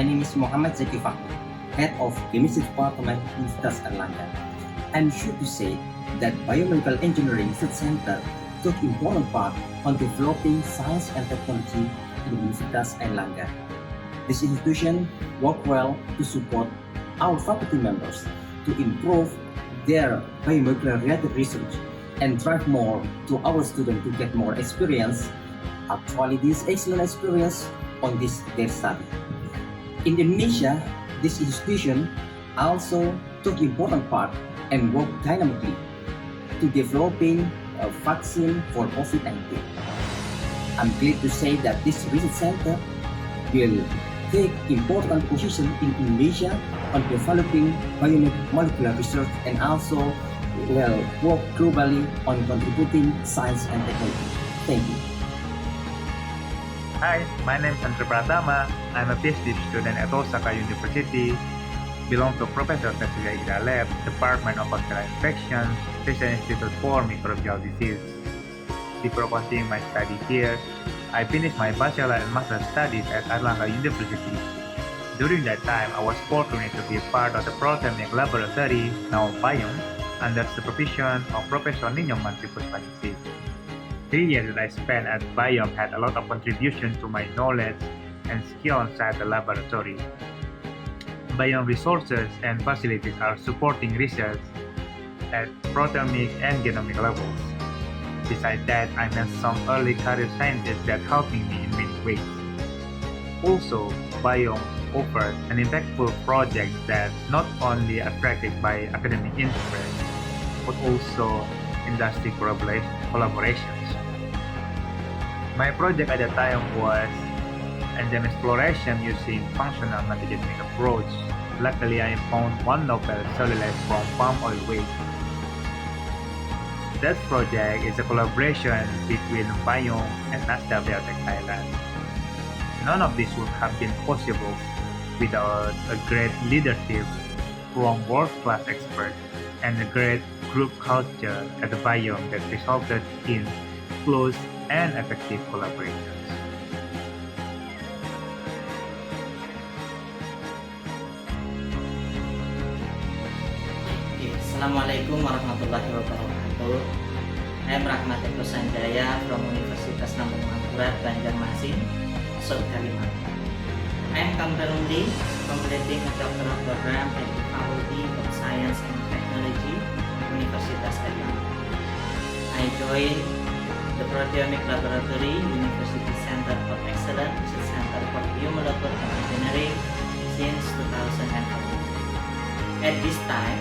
My name is Muhammad Zaki Fakri, Head of Chemistry Department, Universitas Airlangga. I'm sure to say that Biomedical Engineering Research Center took important part on developing science and technology in Universitas Airlangga. This institution worked well to support our faculty members to improve their biomolecular related research and drive more to our students to get more experience. Actually, this excellent experience on their study. In Indonesia, this institution also took important part and worked dynamically to developing a vaccine for COVID-19. I'm glad to say that this research center will take important position in Indonesia on developing biomolecular research and also will work globally on contributing science and technology. Thank you. Hi, my name is Andrew Pratama. I'm a PhD student at Osaka University. Belong to Professor Tetsuya Ida Lab, Department of Bacterial Infections, Research Institute for Microbial Disease. Before continuing my study here, I finished my bachelor and master studies at Airlangga University. During that time, I was fortunate to be a part of the Proteomic Laboratory, now BIOM, under supervision of Professor Nino Mantri Puspaningsih. 3 years that I spent at BIOM had a lot of contribution to my knowledge and skill inside the laboratory. BIOM resources and facilities are supporting research at proteomic and genomic levels. Besides that, I met some early career scientists that helping me in many ways. Also, BIOM offers an impactful project that not only attracted by academic interest, but also industry collaborations. My project at the time was enzyme exploration using functional metagenomic approach. Luckily, I found one novel cellulose from palm oil waste. That project is a collaboration between BIOM and Nasdaq Biotech Thailand. None of this would have been possible without a great leadership from world-class experts and a great group culture at the BIOM that resulted in close and effective collaborations. Assalamualaikum warahmatullahi wabarakatuh. I'm Rahmat Eko Sanjaya from Universitas Lambung Mangkurat, Banjarmasin, South Kalimantan. I am currently completing a doctoral program at the Faculty of Science and Technology, Universitas Airlangga. I joined the Proteomic Laboratory, University Center of Excellence, Research Center for Biomolecular Engineering since 2014. At this time,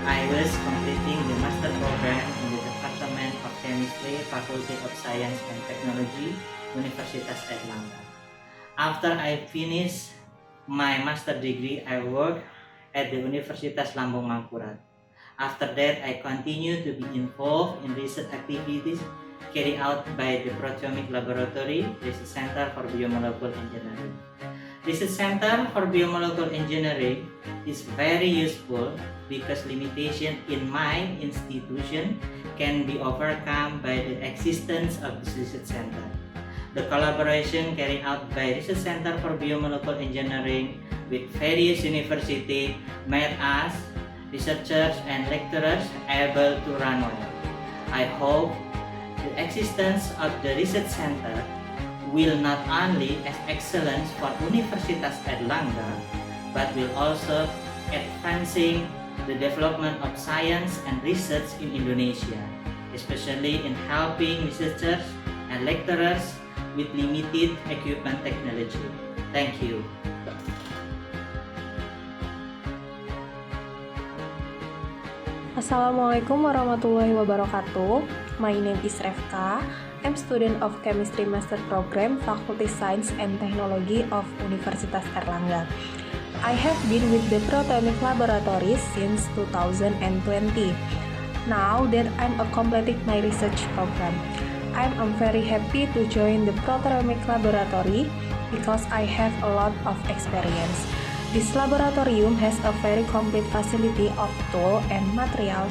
I was completing the master program in the Department of Chemistry, Faculty of Science and Technology, Universitas Airlangga. After I finished my master degree, I worked at the Universitas Lambung Mangkurat. After that, I continued to be involved in research activities carried out by the Proteomic Laboratory, Research Center for Biomolecular Engineering. Research Center for Biomolecular Engineering is very useful because limitation in my institution can be overcome by the existence of this research center. The collaboration carried out by Research Center for Biomolecular Engineering with various universities made us, researchers and lecturers, able to run well. I hope the existence of the research center will not only as excellence for Universitas Airlangga, but will also advancing the development of science and research in Indonesia, especially in helping researchers and lecturers with limited equipment technology. Thank you. Assalamualaikum warahmatullahi wabarakatuh. My name is Refka. I'm student of Chemistry Master Program, Faculty Science and Technology of Universitas Airlangga. I have been with the Proteomic Laboratory since 2020. Now that I'm completing my research program, I'm very happy to join the Proteomic Laboratory because I have a lot of experience. This laboratorium has a very complete facility of tool and material.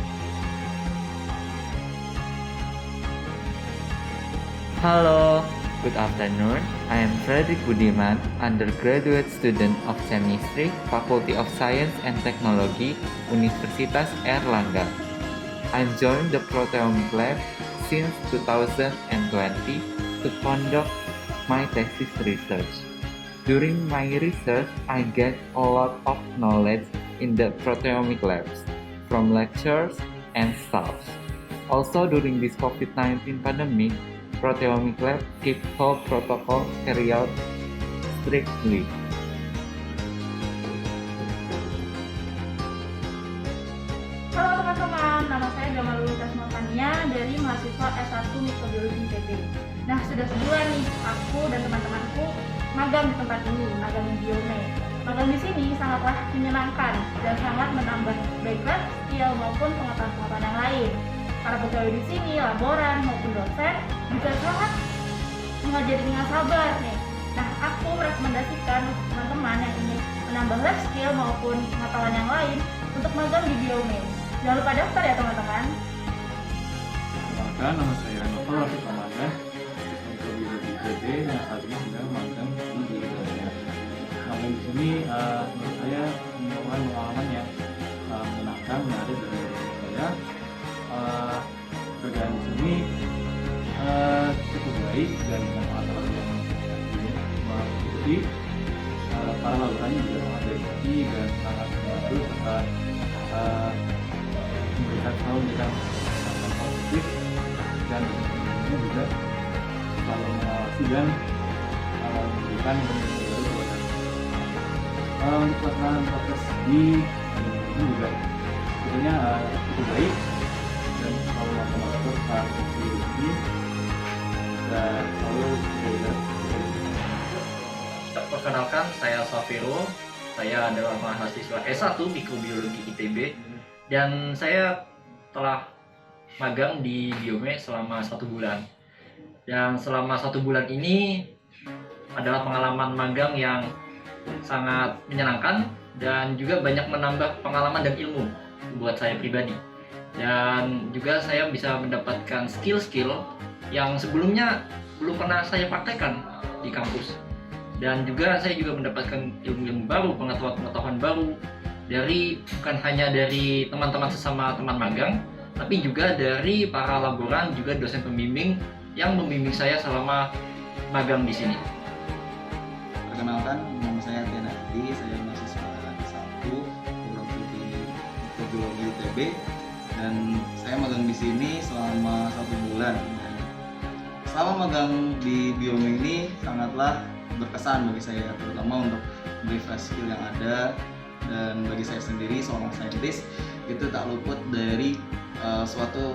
Halo, Good afternoon. I am Frederick Budiman, undergraduate student of chemistry, Faculty of Science and Technology, Universitas Erlangga. I joined the proteomic lab since 2020 to conduct my thesis research. During my research, I get a lot of knowledge in the proteomic labs, from lectures and staffs. Also, during this COVID-19 pandemic, proteomic lab keep health protocol carried out strictly. Halo teman-teman, nama saya Gamal Lulitas Nurfania dari mahasiswa S1 Mikrobiologi ITB. Nah, sudah sebulan nih aku dan teman-temanku magang di tempat ini, magang di Biome. Magang di sini sangatlah menyenangkan dan sangat menambah baik lab skill maupun pengetahuan yang lain. Para pegawai di sini, laboran maupun dosen juga sangat mengajari dengan sabar nih. Nah, aku merekomendasikan untuk teman-teman yang ingin menambah lab skill maupun pengetahuan yang lain untuk magang di Biome. Jangan lupa daftar ya teman-teman. Perkenalkan, nama saya Novel Rafiq Ramadan, Mikrobiologi ITB yang saat ini sedang magang di Biome. Magang di sini menurut saya merupakan pengalaman yang menyenangkan, menarik dari saya. Kerjaan di sini cukup baik dan dengan alat-alat yang mengikuti para laborannya juga sangat baik dan sangat membantu serta memberikan positif dan ini juga selalu mengawasi dan memberikan pembelajaran kepada untuk pelaksanaan proses di ini juga tentunya cukup baik dan selalu mengatur saat ini dan selalu Perkenalkan, saya Safiro. Saya adalah mahasiswa S1 Mikrobiologi ITB dan saya telah magang di Biome selama 1 bulan. Dan selama 1 bulan ini adalah pengalaman magang yang sangat menyenangkan dan juga banyak menambah pengalaman dan ilmu buat saya pribadi. Dan juga saya bisa mendapatkan skill-skill yang sebelumnya belum pernah saya praktekkan di kampus. Dan juga saya juga mendapatkan ilmu-ilmu baru, pengetahuan-pengetahuan baru dari bukan hanya dari teman-teman sesama teman magang, tapi juga dari para laboran, juga dosen pembimbing yang membimbing saya selama magang di sini. Perkenalkan, nama saya Tiana Adi, saya mahasiswa S1 program studi Mikrobiologi ITB dan saya magang di sini selama 1 bulan. Selama magang di Biome ini sangatlah berkesan bagi saya, terutama untuk refresh skill yang ada. Dan bagi saya sendiri seorang saintis itu tak luput dari suatu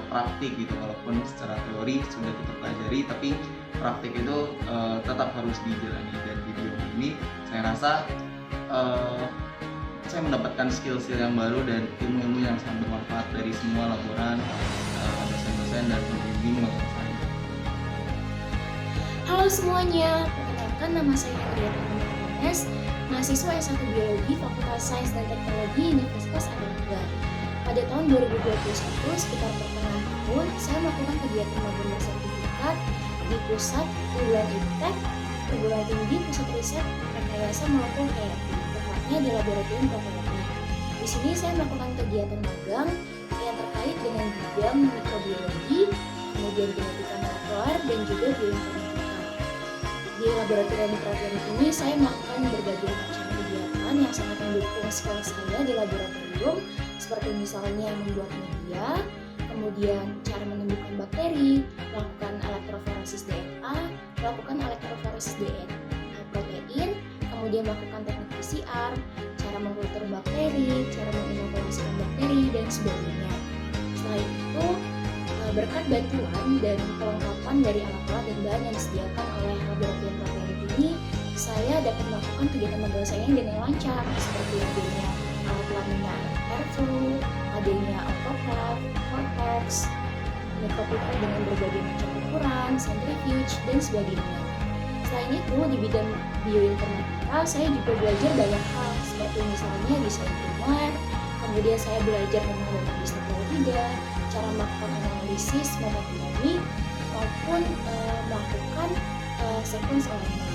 praktik gitu, walaupun secara teori sudah kita pelajari tapi praktik itu tetap harus dijalani. Dan di Biome ini saya rasa saya mendapatkan skill-skill yang baru dan ilmu-ilmu yang sangat bermanfaat dari semua laboran, dosen-dosen dan pembimbing magang saya. Halo semuanya, perkenalkan nama saya Adriana Martinez, mahasiswa S1 Biologi Fakultas Sains dan Teknologi Universitas Erlangga. Pada tahun 2021, sekitar pertengahan tahun, saya melakukan kegiatan magang bersertifikat di Pusat Perguruan Iptek, Perguruan Tinggi Pusat Riset Rekayasa Molekul Kreatif, tepatnya di Laboratorium Proteomic. Di sini saya melakukan kegiatan magang yang terkait dengan bidang mikrobiologi, kemudian genetika molekuler, dan juga bioinformatika. Di laboratorium proteomic ini saya melakukan berbagai macam kegiatan yang sangat mendukung skill saya di laboratorium, seperti misalnya membuat media, kemudian cara menemukan bakteri, melakukan elektroforesis DNA, melakukan elektroforesis DNA protein, kemudian melakukan teknik PCR, cara mengkultur bakteri, cara menginokulasikan bakteri, dan sebagainya. Selain itu, berkat bantuan dan kelengkapan dari alat-alat dan bahan yang disediakan oleh laboratorium proteomic ini, saya dapat melakukan kegiatan magang saya dengan lancar, seperti adanya alat lamina airflow, adanya autoclave, vortex, mikropipet dengan berbagai macam ukuran, centrifuge, dan sebagainya. Selain itu, di bidang bioinformatika, saya juga belajar banyak hal, seperti misalnya desain primer, kemudian saya belajar membangun database tabel 3, cara melakukan analisis monoklinomi, ataupun melakukan sequence learning.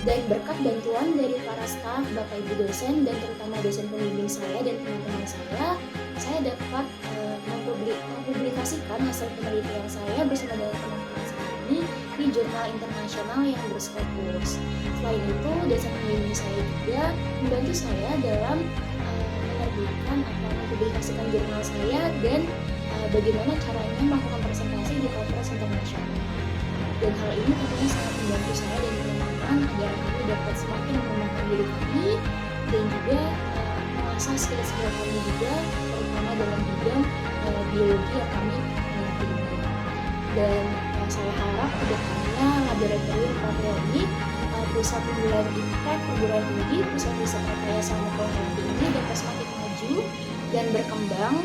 Dan berkat bantuan dari para staf, Bapak Ibu dosen, dan terutama dosen pembimbing saya dan teman-teman saya dapat mempublikasikan hasil penelitian saya bersama dengan teman-teman saya ini di jurnal internasional yang berskopus. Selain itu, dosen pembimbing saya juga membantu saya dalam menerbitkan atau mempublikasikan jurnal saya dan bagaimana caranya melakukan presentasi di konferensi internasional. Dan hal ini tentunya sangat membantu saya dan teman-teman agar kami dapat semakin mengembangkan diri kami dan juga mengasah skill-skill kami juga, terutama dalam bidang biologi yang kami miliki ini. Dan saya harap ke depannya laboratorium proteomik, pusat unggulan IPTEK perguruan tinggi, pusat riset rekayasa Healthy ini dapat semakin maju dan berkembang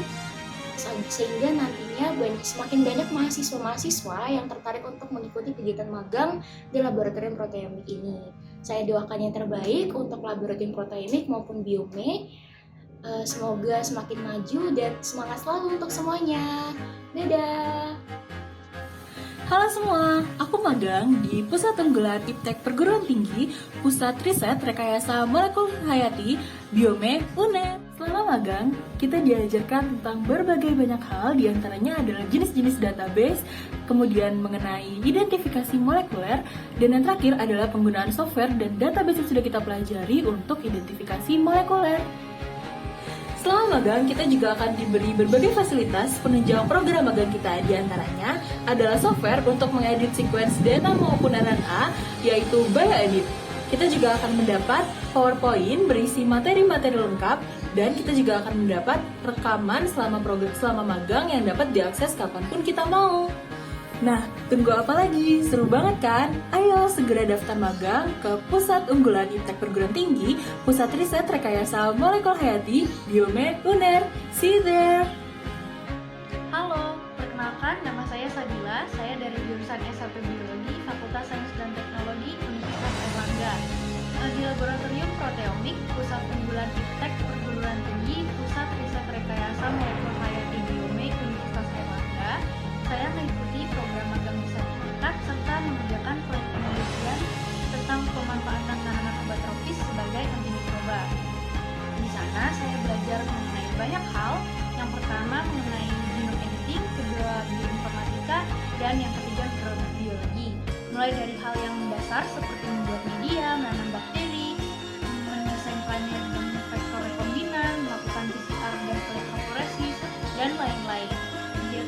sehingga nantinya semakin banyak mahasiswa-mahasiswa yang tertarik untuk mengikuti kegiatan magang di laboratorium proteomik ini. Saya doakan yang terbaik untuk laboratorium proteomik maupun biome. Semoga semakin maju dan semangat selalu untuk semuanya. Dadah! Halo semua, aku magang di Pusat Unggulan IPTEK Perguruan Tinggi, Pusat Riset Rekayasa Molekul Hayati, Biome, UNER. Selama magang, kita diajarkan tentang berbagai banyak hal, diantaranya adalah jenis-jenis database, kemudian mengenai identifikasi molekuler, dan yang terakhir adalah penggunaan software dan database yang sudah kita pelajari untuk identifikasi molekuler. Selama magang, kita juga akan diberi berbagai fasilitas penunjang program magang kita. Di antaranya adalah software untuk mengedit sequence data maupun RNA, yaitu BioEdit. Kita juga akan mendapat PowerPoint berisi materi-materi lengkap, dan kita juga akan mendapat rekaman selama magang yang dapat diakses kapanpun kita mau. Nah, tunggu apa lagi? Seru banget kan? Ayo segera daftar magang ke Pusat Unggulan IPTEK Perguruan Tinggi, Pusat Riset Rekayasa Molekul Hayati, Biome, UNER. See you there! Halo, perkenalkan nama saya Sadila. Saya dari jurusan S1 Biologi, Fakultas Sains dan Teknologi, Universitas Airlangga. Di Laboratorium Proteomik, Pusat Unggulan IPTEK Perguruan Tinggi, Pusat Riset Rekayasa Molekul Hayati, Biome, Universitas Airlangga. Saya mengikuti program magang di sertifikat serta mengerjakan proyek penelitian tentang pemanfaatan tanaman obat tropis sebagai antimikroba. Di sana saya belajar mengenai banyak hal. Yang pertama mengenai genome editing, kedua bioinformatika, dan yang ketiga mikrobiologi. Mulai dari hal yang mendasar seperti membuat media, menanam bakteri, mendesain planet dengan vektor rekombinan, melakukan PCR dan electrophoresis, dan lain-lain.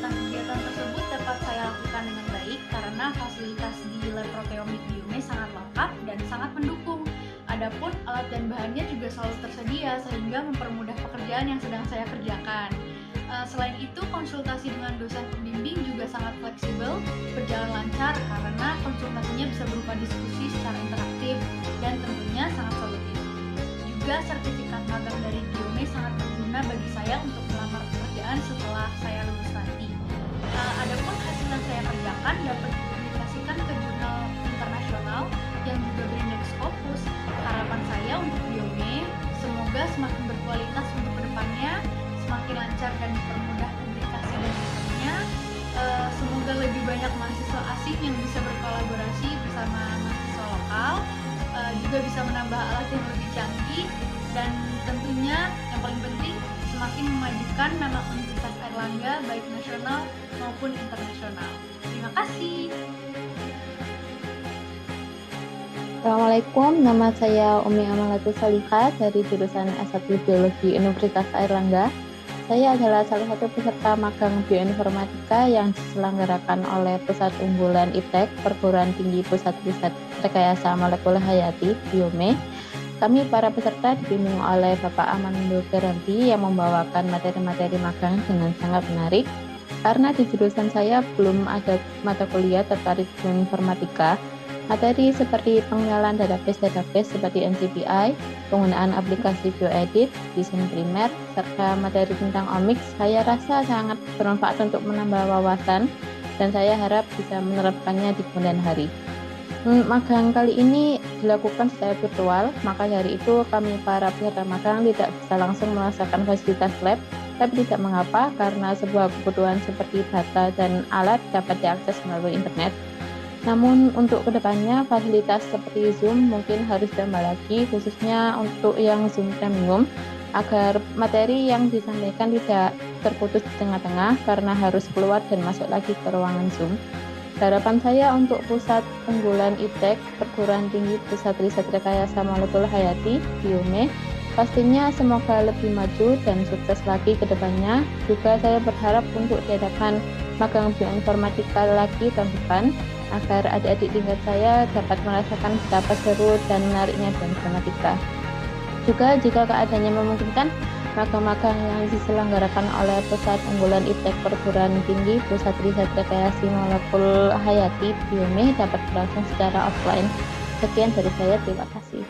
Kegiatan tersebut dapat saya lakukan dengan baik karena fasilitas di lab proteomik biome sangat lengkap dan sangat mendukung. Adapun alat dan bahannya juga selalu tersedia sehingga mempermudah pekerjaan yang sedang saya kerjakan. Selain itu, konsultasi dengan dosen pembimbing juga sangat fleksibel, berjalan lancar karena konsultasinya bisa berupa diskusi secara interaktif dan tentunya sangat solutif. Juga sertifikat magang dari biome sangat berguna bagi saya untuk melamar pekerjaan setelah saya lulus nanti. Adapun hasil yang saya kerjakan dapat dipublikasikan ke jurnal internasional yang juga berindeks Scopus. Harapan saya untuk biome semoga semakin berkualitas untuk kedepannya, semakin lancar dan dipermudah publikasi dan risetnya. Semoga lebih banyak mahasiswa asing yang bisa berkolaborasi bersama mahasiswa lokal, juga bisa menambah alat yang lebih canggih, dan tentunya yang paling penting semakin memajukan nama Universitas Airlangga baik nasional maupun internasional. Terima kasih. Assalamualaikum, nama saya Umi Amalatul Salihah dari jurusan S1 Biologi Universitas Airlangga. Saya adalah salah satu peserta magang bioinformatika yang diselenggarakan oleh Pusat Unggulan IPTEK Perguruan Tinggi Pusat Riset Rekayasa Molekul Hayati, Biome. Kami para peserta dibimbing oleh Bapak Amanul Geranti yang membawakan materi-materi magang dengan sangat menarik. Karena di jurusan saya belum ada mata kuliah tertarik bioinformatika, materi seperti pengenalan database seperti NCBI, penggunaan aplikasi bioedit, desain primer, serta materi tentang omics saya rasa sangat bermanfaat untuk menambah wawasan dan saya harap bisa menerapkannya di kemudian hari. Magang kali ini dilakukan secara virtual, maka dari itu kami para peserta magang tidak bisa langsung merasakan fasilitas lab, Tapi tidak mengapa, karena sebuah kebutuhan seperti data dan alat dapat diakses melalui internet. Namun untuk kedepannya fasilitas seperti Zoom mungkin harus ditambah lagi, khususnya untuk yang Zoom Premium, agar materi yang disampaikan tidak terputus di tengah-tengah karena harus keluar dan masuk lagi ke ruangan Zoom. Harapan saya untuk Pusat Unggulan IPTEK Perguruan Tinggi Pusat Riset Rekayasa Molekul Hayati (BIOME) pastinya semoga lebih maju dan sukses lagi ke depannya. Juga saya berharap untuk diadakan magang bioinformatika lagi tahun depan agar adik-adik tingkat saya dapat merasakan betapa seru dan menariknya bioinformatika. Juga jika keadaannya memungkinkan, magang-magang yang diselenggarakan oleh Pusat Unggulan IPTEK Perguruan Tinggi Pusat Riset Rekayasa Molekul Hayati (BIOME) dapat berlangsung secara offline. Sekian dari saya, terima kasih.